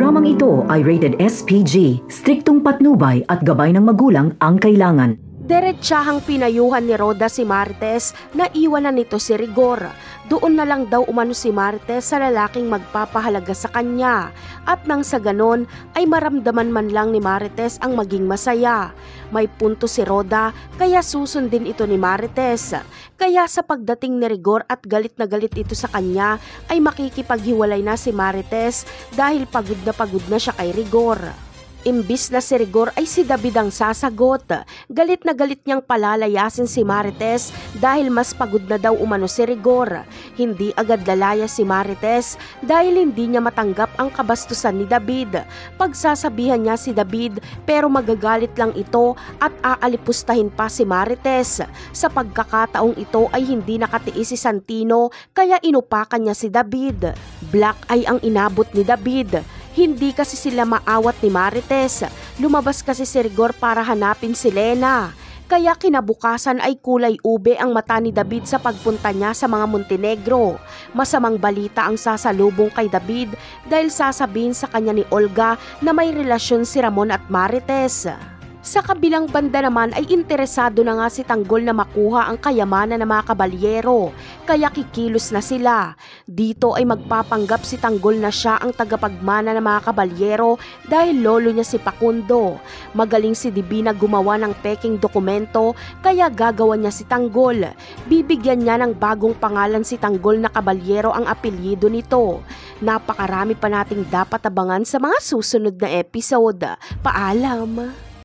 Programang ito ay rated SPG, striktong patnubay at gabay ng magulang ang kailangan. Diretsahang pinayuhan ni Roda si Marites na iwanan nito si Rigor. Doon na lang daw umano si Marites sa lalaking magpapahalaga sa kanya at nang sa ganon ay maramdaman man lang ni Marites ang maging masaya. May punto si Roda kaya susundin ito ni Marites. Kaya sa pagdating ni Rigor at galit na galit ito sa kanya ay makikipaghiwalay na si Marites dahil pagod na siya kay Rigor. Imbis na si Rigor ay si David ang sasagot. Galit na galit niyang palalayasin si Marites dahil mas pagod na daw umano si Rigor. Hindi agad lalaya si Marites dahil hindi niya matanggap ang kabastusan ni David. Pagsasabihan niya si David pero magagalit lang ito at aalipustahin pa si Marites. Sa pagkakataong ito ay hindi nakatiis si Santino kaya inupakan niya si David. Black ay ang inabot ni David. Hindi kasi sila maawat ni Marites. Lumabas kasi si Rigor para hanapin si Lena. Kaya kinabukasan ay kulay ube ang mata ni David sa pagpunta niya sa mga Montenegro. Masamang balita ang sasalubong kay David dahil sasabihin sa kanya ni Olga na may relasyon si Ramon at Marites. Sa kabilang banda naman ay interesado na nga si Tanggol na makuha ang kayamanan ng mga kabalyero, kaya kikilos na sila. Dito ay magpapanggap si Tanggol na siya ang tagapagmana ng mga kabalyero dahil lolo niya si Pakundo. Magaling si Divina gumawa ng peking dokumento kaya gagawa niya si Tanggol. Bibigyan niya ng bagong pangalan si Tanggol na kabalyero ang apelyido nito. Napakarami pa nating dapat abangan sa mga susunod na episode. Paalam!